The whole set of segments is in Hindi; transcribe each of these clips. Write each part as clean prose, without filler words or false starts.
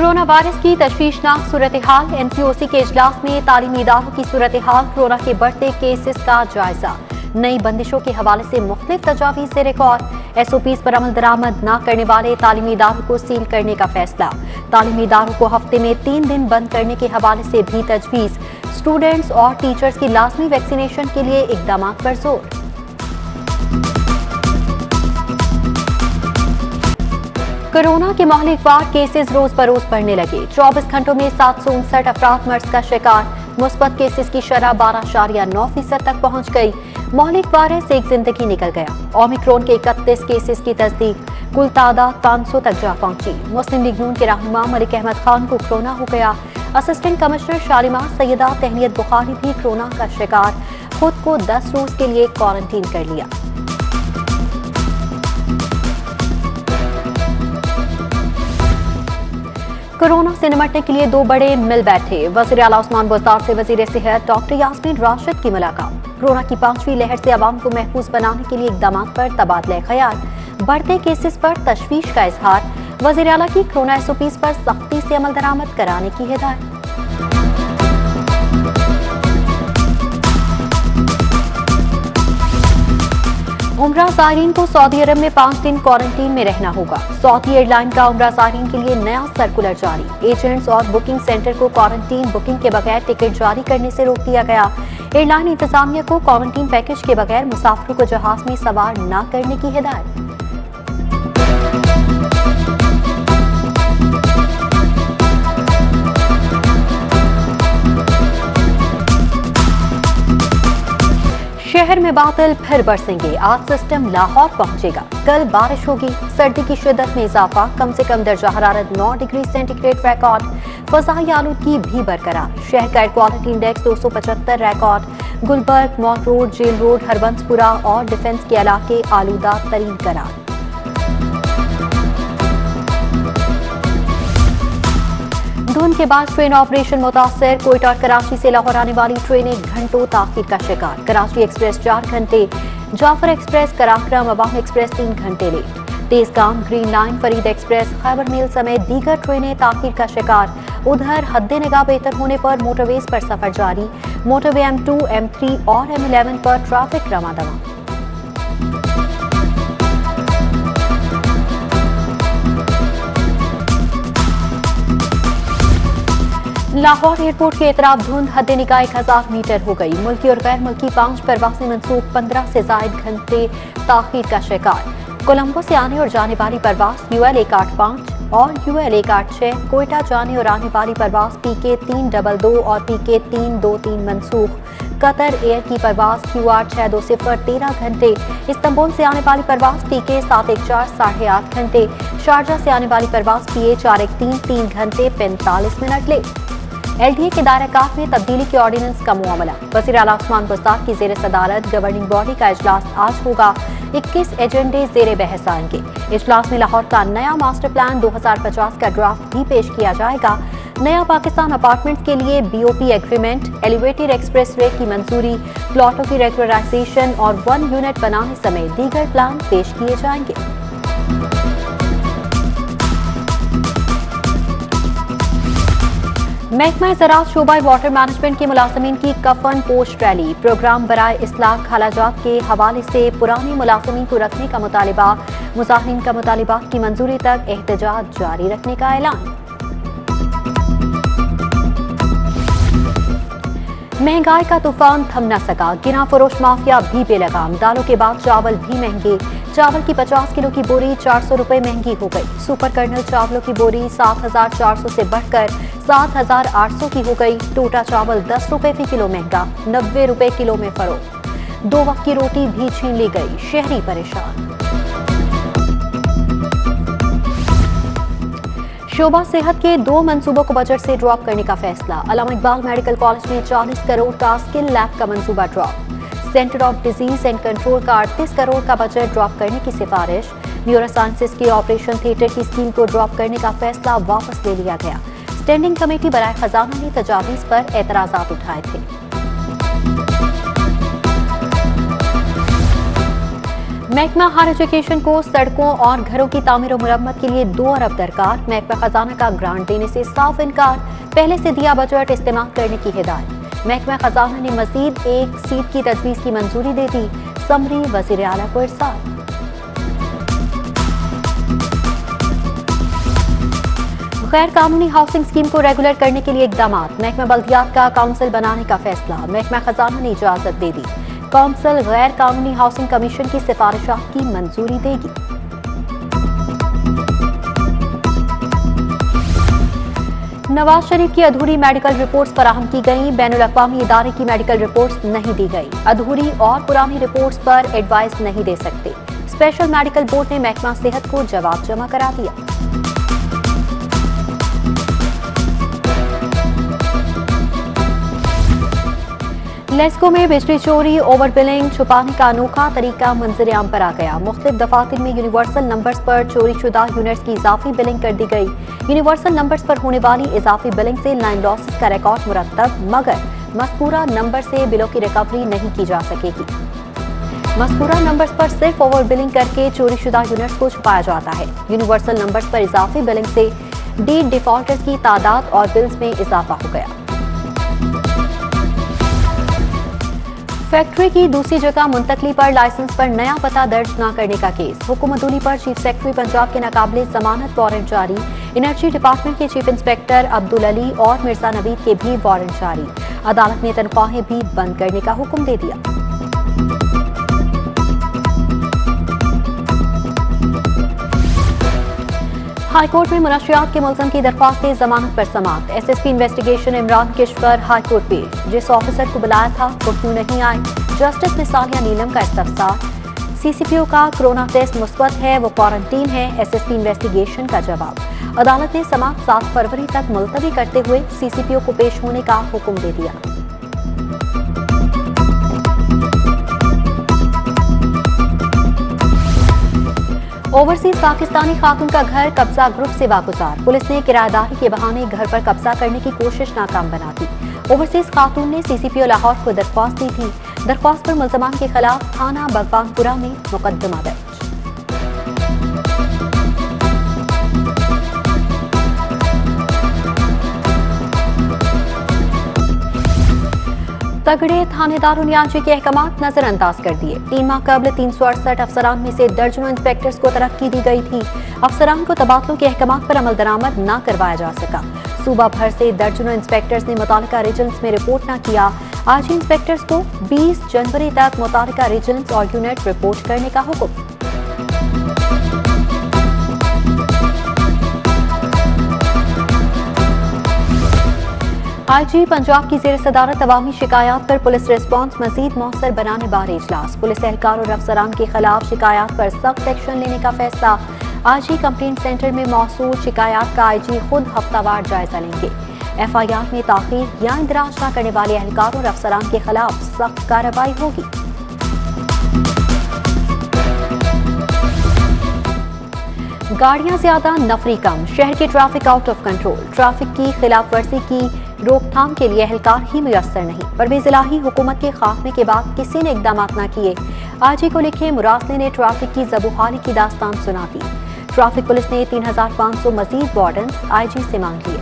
कोरोना वायरस की तशवीशनाक सूरत हाल। एनसीओसी के इजलास में तालीमी इदारों की सूरत हाल, कोरोना के बढ़ते केसेस का जायजा, नई बंदिशों के हवाले से मुख्तलिफ तजावीज़ से रिकॉर्ड। एसओपीज पर अमल दरामद न करने वाले तालीमी इदारों को सील करने का फैसला। तालीमी इदारों को हफ्ते में 3 दिन बंद करने के हवाले से भी तजवीज़। स्टूडेंट्स और टीचर्स की लाजमी वैक्सीनेशन के लिए इकदाम पर जोर। कोरोना के महलिकवार केसेस रोज बरोज बढ़ने लगे। 24 घंटों में 759 अफराद मर्ज का शिकार। मुस्बत केसेस की शरह 12.9% तक पहुंच गई। महलिकवार से एक जिंदगी निकल गया। ओमिक्रॉन के 31 केसेस की तस्दीक, कुल तादाद 500 तक जा पहुंची। मुस्लिम लीग नून के रहनुमा मलिक अहमद खान को कोरोना हो गया। असिस्टेंट कमिश्नर शालिमार सैयदा तहनीत बुखारी भी कोरोना का शिकार, खुद को 10 रोज के लिए क्वारंटीन कर लिया। कोरोना से निपटने के लिए 2 बड़े मिल बैठे। वज़ीर आला उस्मान बुज़दार से वज़ीर सेहत डॉक्टर यास्मीन राशिद की मुलाकात। कोरोना की 5वीं लहर से आवाम को महफूज बनाने के लिए इक़दाम पर तबादला ख्याल। बढ़ते केसेस पर तशवीश का इजहार। वज़ीर आला की कोरोना एसओपीज पर सख्ती से अमल दरामद कराने की हिदायत। उम्रा ज़ायरीन को सऊदी अरब में 5 दिन क्वारंटीन में रहना होगा। सऊदी एयरलाइन का उम्रा ज़ायरीन के लिए नया सर्कुलर जारी। एजेंट्स और बुकिंग सेंटर को क्वारंटीन बुकिंग के बगैर टिकट जारी करने से रोक दिया गया। एयरलाइन इंतजामिया को क्वारंटीन पैकेज के बगैर मुसाफिरों को जहाज में सवार न करने की हिदायत। शहर में बादल फिर बरसेंगे। आज सिस्टम लाहौर पहुंचेगा। कल बारिश होगी। सर्दी की शिद्दत में इजाफा। कम से कम दर्जा हरारत 9 डिग्री सेंटीग्रेड रिकॉर्ड। फजाई आलूदगी भी बरकरार। शहर का air quality index 275 record. Gulberg, mall road, jail road, Harbanspura और डिफेंस के इलाके आलूदा तरीन करार। धुंध के बाद ट्रेन ऑपरेशन मुतासर। कोयटा और कराची से लाहौर आने वाली ट्रेनें घंटों ताखीर का शिकार। कराची एक्सप्रेस 4 घंटे, जाफर एक्सप्रेस, कराक्रम, अवाम एक्सप्रेस 3 घंटे late. Tezgam, green line, Farid express, Khyber mail समेत दीगर ट्रेनें ताखीर का शिकार। उधर हद्दे निगाह बेहतर होने पर मोटरवेज पर सफर जारी। मोटरवे M2, M3 और M11 पर ट्रैफिक रमादमा। लाहौर एयरपोर्ट के इतराब धुंध, हद्दे निगाह 1000 मीटर हो गई। मुल्की और गैर मुल्की 5 परवासें मंसूख, 15 से जायद घंटे ताखीर का शिकार। कोलंबो से आने और जाने वाली परवास UL 185 और UL 186, कोयटा जाने और आने वाली परवास PK 322 और PK 323 मंसूख। कतर एयर की परवास QR 620 13 घंटे। इस्तांबुल से आने वाली परवास PK 714 8.5 घंटे। शारजा से आने वाली परवास PA 413 3 घंटे 45 मिनट लेट। LDA के दायरा में तब्दीली के ऑर्डिनेंस का मामला। वज़ीर आला उस्मान बुज़दार की ज़ेर सदारत गवर्निंग बॉडी का इजलास आज होगा। 21 एजेंडे ज़ेर बहस आएंगे। इजलास में लाहौर का नया मास्टर प्लान 2050 का ड्राफ्ट भी पेश किया जाएगा। नया पाकिस्तान अपार्टमेंट के लिए BOP agreement, elevated express way की मंजूरी, प्लॉटों की रेगुलराइजेशन और 1 यूनिट बनाने समेत दीगर प्लान पेश किए जाएंगे। महकमा ज़राअत शोबा वाटर मैनेजमेंट के मुलाजमीन की कफन पोस्ट रैली। प्रोग्राम बराए इस्लाह खालाजात के हवाले से पुराने मुलाजमीन को रखने का मुतालिबा। मुजाहिरीन का मुतालिबात की मंजूरी तक एहतजाज जारी रखने का ऐलान। महंगाई का तूफान थम न सका। गिरा फरोश माफिया भी बेलगाम। दालों के बाद चावल भी महंगे। चावल की 50 किलो की बोरी 400 रुपए महंगी हो गई। सुपर कर्नल चावलों की बोरी 7400 से बढ़कर 7800 की हो गई। टोटा चावल 10 रुपए फी किलो महंगा, 90 रुपए किलो में फरोख्त। 2 वक्त की रोटी भी छीन ली गई। शहरी परेशान। शोबा सेहत के 2 मंसूबों को बजट से ड्रॉप करने का फैसला। अल्लामा इकबाल मेडिकल कॉलेज में 40 करोड़ का स्किल लैब का मंसूबा drop. Centre of disease and control का 38 करोड़ का बजट ड्रॉप करने की सिफारिश। न्यूरो साइंसेज की ऑपरेशन थिएटर की स्कीम को ड्रॉप करने का फैसला वापस ले लिया गया। स्टैंडिंग कमेटी बराए खजाना ने तजावीज़ पर एतराज़ात उठाए थे। महकमा हायर एजुकेशन को सड़कों और घरों की तामीर और मुरम्मत के लिए 2 अरब दरकार। महकमा खजाना का ग्रांट देने से साफ इनकार। पहले से दिया बजट इस्तेमाल करने की हिदायत। महकमा खजाना ने मजीद 1 सीट की तजवीज की मंजूरी दे दी। समरी वजीर आला को इरसाल। गैर कानूनी हाउसिंग स्कीम को रेगुलर करने के लिए इकदाम। महकमा बल्दियात का काउंसिल बनाने का फैसला। महकमा खजाना ने इजाजत दे दी। काउंसिल गैर कानूनी हाउसिंग कमीशन की सिफारिशात की मंजूरी देगी। नवाज शरीफ की अधूरी मेडिकल रिपोर्ट्स फराहम की गई। बैनुल अक़वामी इदारे की मेडिकल रिपोर्ट्स नहीं दी गई। अधूरी और पुरानी रिपोर्ट्स पर एडवाइस नहीं दे सकते। स्पेशल मेडिकल बोर्ड ने महकमा सेहत को जवाब जमा करा दिया। लेस्को में बिजली चोरी, ओवर बिलिंग छुपाने का अनोखा तरीका मंजर-ए-आम पर आ गया। मुख्तलिफ दफातर में यूनिवर्सल नंबर्स पर चोरी शुदा यूनिट्स की इजाफी बिलिंग कर दी गई। यूनिवर्सल नंबर्स पर होने वाली इजाफी बिलिंग से लाइन लॉसेस का रिकॉर्ड मुरतब, मगर मज़कूरा नंबर से बिलों की रिकवरी नहीं की जा सकेगी। मज़कूरा नंबर्स पर सिर्फ ओवर बिलिंग करके चोरी शुदा यूनिट्स को छुपाया जाता है। यूनिवर्सल नंबर्स पर इजाफी बिलिंग से डीड डिफॉल्टर्स की तादाद और बिल्स में इजाफा हो गया। फैक्ट्री की दूसरी जगह मुंतकली पर लाइसेंस पर नया पता दर्ज न करने का केस। हुक्म अदूली पर चीफ सेक्रेटरी पंजाब के नाकाबिले जमानत वारंट जारी। एनर्जी डिपार्टमेंट के चीफ इंस्पेक्टर अब्दुल अली और मिर्जा नवीद के भी वारंट जारी। अदालत ने तनख्वाहें भी बंद करने का हुक्म दे दिया। हाईकोर्ट में मुनशियात के मुल्ज़म की दरख्वास्त जमानत पर समाअत। SSP investigation Imran Kishwar high court पेश। जिस ऑफिसर को बुलाया था वो क्यों नहीं आए? जस्टिस मिसालिया नीलम का इस्तफसार। सीसीपीओ का कोरोना टेस्ट मुस्बत है, वो क्वारंटीन है। एसएसपी इन्वेस्टिगेशन का जवाब। अदालत ने समाअत 7 फरवरी तक मुलतवी करते हुए सीसीपीओ को पेश होने का हुक्म दे दिया। ओवरसीज पाकिस्तानी खातून का घर कब्जा ग्रुप से वागुजार। पुलिस ने किराएदारी के बहाने घर पर कब्जा करने की कोशिश नाकाम बना दी। ओवरसीज खातून ने सीसीपीओ लाहौर को दरख्वास्त दी थी। दरख्वास्त पर मुल्ज़मान के खिलाफ थाना भगवानपुरा में मुकदमा दर्ज। तगड़े थानेदारों ने आजी के अहकामात नजरअंदाज कर दिए। 3 माह कबल 368 अफसरान में से दर्जनों इंस्पेक्टर्स को तरक्की दी गई थी। अफसरान को तबादलों के अहकामात पर अमल दरामद न करवाया जा सका। सूबा भर से दर्जनों इंस्पेक्टर्स ने मुतालिका रीजन्स में रिपोर्ट न किया। आजी इंस्पेक्टर्स को 20 जनवरी तक मुतालिका रीजन्स और यूनिट रिपोर्ट करने का हुक्म। आईजी पंजाब की ज़ेर सदारत अवामी शिकायत पर पुलिस रिस्पॉन्स मजीद मौसर बनाने बारे इजलास। पुलिस एहलकार और अफसरान के खिलाफ शिकायत पर सख्त एक्शन लेने का फैसला। आईजी कंप्लेंट सेंटर में मौसूल शिकायत का आईजी खुद हफ्तावार जायजा लेंगे। एफआईआर में ताखीर या इंदराज न करने वाले एहलकार और अफसरान के खिलाफ सख्त कार्रवाई होगी। गाड़ियां ज्यादा, नफरी कम। शहर के traffic out of control. Traffic की खिलाफ वर्जी की रोकथाम के लिए एहलकार ही मुयस्सर नहीं। परवेज इलाही हुकूमत के खात्मे के बाद किसी ने इकदाम न किए। आजी को लिखे मुरासले ने ट्रैफिक की ज़बूहाली की दास्तान सुना दी। ट्रैफिक पुलिस ने 3500 मजीद वार्डन आईजी से मांग लिए।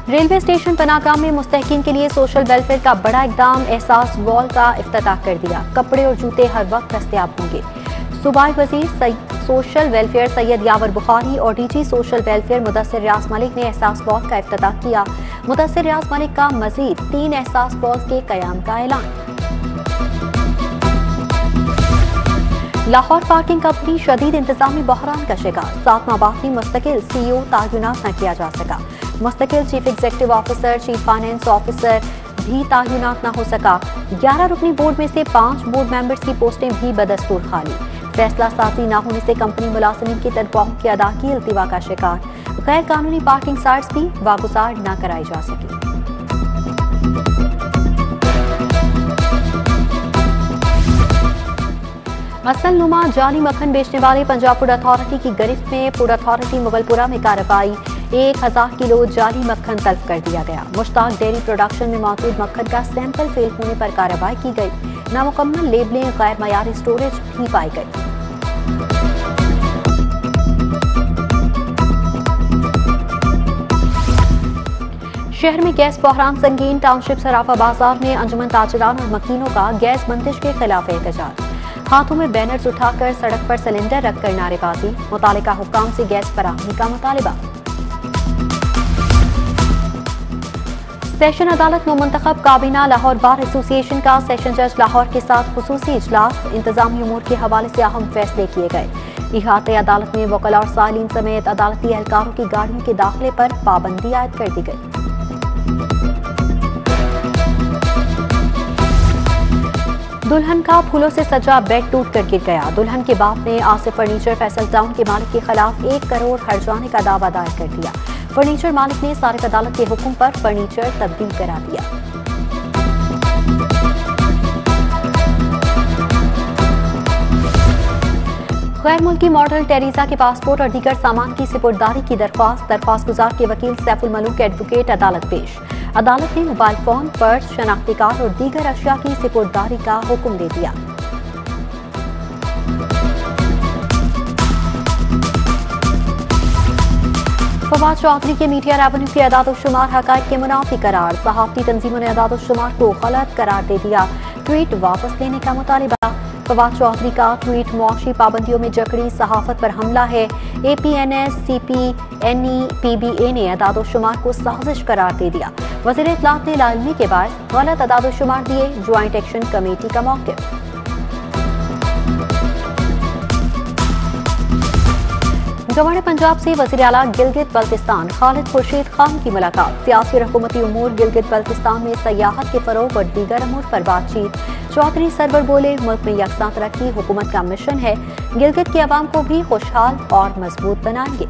रेलवे स्टेशन पनागाह में मुस्तहकीन के लिए सोशल वेलफेयर का बड़ा इकदाम। एहसास वॉल का इफ्तिताह कर दिया। कपड़े और जूते हर वक्त दस्तयाब होंगे। सूबाई वजीर सोशल वेलफेयर सैयद यावर बुखारी और डीजी सोशल वेलफेयर मुदस्सिर रियाज मलिक ने एहसास वॉल का इफ्तिताह किया। मुदस्सिर रियाज मलिक का मजीद 3 एहसास वॉल्स के कयाम का ऐलान। लाहौर पार्किंग कंपनी शदीद इंतजामी बहरान का शिकार। 7 माह बाद भी मुस्तकिल सीईओ तयनात न किया जा सका। मुस्तकिल chief executive officer, chief finance officer भी तयनात न हो सका। 11 रुकनी बोर्ड में से 5 बोर्ड मेंबर्स की पोस्टें भी बदस्तूर खाली। फैसला साजी न होने से कंपनी मुलाजिमीन की तनख्वाहों की अदायगी इल्तिवा का शिकार। गैर कानूनी पार्किंग साइट्स भी वागुजार न कराई जा सकी। असल नुमा जाली मक्खन बेचने वाले पंजाब फूड अथॉरिटी की गिरफ्त में। फूड अथॉरिटी मुगलपुरा में कार्रवाई। 1000 किलो जाली मक्खन तल्फ कर दिया गया। मुश्ताक डेयरी प्रोडक्शन में मौजूद मक्खन का सैंपल फेल होने पर कार्रवाई की गई। नामुकम्मल लेबलिंग, गैर मयारी स्टोरेज भी पाई गई। शहर में गैस बहरान संगीन। टाउनशिप सराफा बाजार में अंजुमन ताजिरान और मकीनों का गैस बंदिश के खिलाफ एहतजाज। हाथों में बैनर्स उठाकर सड़क पर सिलेंडर रखकर नारेबाजी। मुतालिका हुक्काम से गैस फराहमी का मुतालिबा। सेशन अदालत में मुंतखब काबीना लाहौर बार एसोसिएशन का सेशन जज लाहौर के साथ खुसूसी इजलास। इंतजामी उमूर के हवाले से अहम फैसले किए गए। इहाते अदालत में वकला और सालीन समेत अदालती एहलकारों की गाड़ियों के दाखिले पर पाबंदी आयद कर दी गई। दुल्हन का फूलों से सजा बेड टूट कर गिर गया। दुल्हन के बाप ने आसिफ फर्नीचर फैसल टाउन के मालिक के खिलाफ 1 करोड़ हर्जाने का दावा दायर कर दिया। फर्नीचर मालिक ने सारिफ अदालत के हुक्म पर फर्नीचर तब्दील करा दिया। गैर मुल्की मॉडल टेरिसा के पासपोर्ट और दीगर सामान की सिपुर्दारी की दरख्वास्त गुजार के वकील सैफुल मलूक एडवोकेट अदालत पेश। अदालत ने मोबाइल फोन, पर्स, शनाख्ती कार्ड और दीगर अशिया की सिपुर्दारी का हुक्म दे दिया। फवाद चौधरी के मीडिया रेवेन्यू के अदाद-ओ-शुमार हकायक के मुनाफी करार। सहाफती तंजीमों ने अदाद-ओ-शुमार को गलत करार दे दिया। ट्वीट वापस लेने का मुतालिबा। फवाद चौधरी का ट्वीट मुआशी पाबंदियों में जकड़ी सहाफत पर हमला है। APNS, CPNE, PBA ने अदाद-ओ-शुमार को साजिश करार दे दिया। वज़ीर इत्तलात ने लाइलमी के बाद गलत अदाद-ओ-शुमार दिए। ज्वाइंट एक्शन कमेटी का मौक़िफ़। गवर्नर पंजाब से वज़ीर आला गिलगित बल्तिस्तान खालिद खुर्शीद खान की मुलाकात। सियासी और हुकूमती उमूर, गिलगित बल्तिस्तान में सयाहत के फरोग और दीगर अमूर पर बातचीत। चौधरी सरवर बोले, मुल्क में यकसां तरक्की हुकूमत का मिशन है। गिलगित की आवाम को भी खुशहाल और मजबूत बनाएंगे।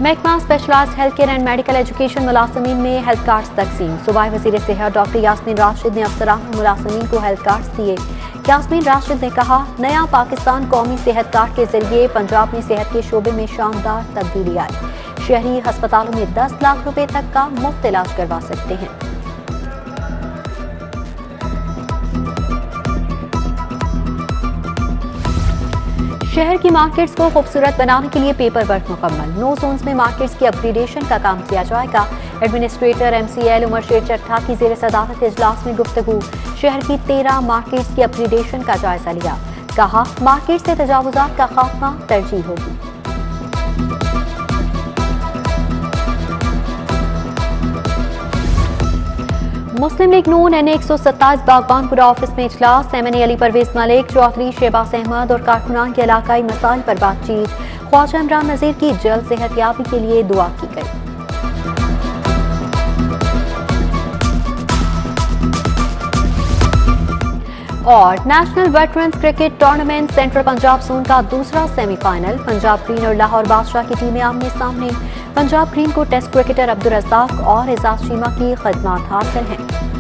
महकमा specialised health care and medical education मुलाजमीन में हेल्थ कार्ड्स तकसीम। सूबाई वज़ीर सेहत डॉक्टर यास्मीन राशिद ने अफसरान और मुलाजमीन को हेल्थ कार्ड्स दिए। यास्मीन राशिद ने कहा, नया पाकिस्तान कौमी सेहत कार्ड के जरिए पंजाब में सेहत के शोबे में शानदार तब्दीली आई। शहरी अस्पतालों में 10 लाख रुपए तक का मुफ्त इलाज करवा सकते हैं। शहर की मार्केट्स को खूबसूरत बनाने के लिए पेपर वर्क मुकम्मल। 9 जोन्स में मार्केट्स की अपग्रेडेशन का काम किया जाएगा। एडमिनिस्ट्रेटर MCL उमर शेर चट्टा की ज़ेर सदारत इजलास में गुफ्तगू। शहर की 13 मार्केट्स की अपग्रेडेशन का जायजा लिया। कहा, मार्केट से तजावुजात का खात्मा तरजीह होगी। मुस्लिम लीग नून NA 127 बागबानपुरा ऑफिस में इजलास। MNA अली परवेज मलिक, चौधरी शहबाज अहमद और कारकुनान के इलाकाई मसाइल पर बातचीत। ख्वाजा इमरान नज़ीर की जल्द सेहतयाबी के लिए दुआ की गई। और national veterans cricket tournament central Punjab zone का दूसरा सेमीफाइनल। पंजाब ग्रीन और लाहौर बादशाह की टीमें आमने सामने। पंजाब ग्रीन को टेस्ट क्रिकेटर अब्दुल रज़्ज़ाक और एजाज चीमा की खिदमत हासिल हैं।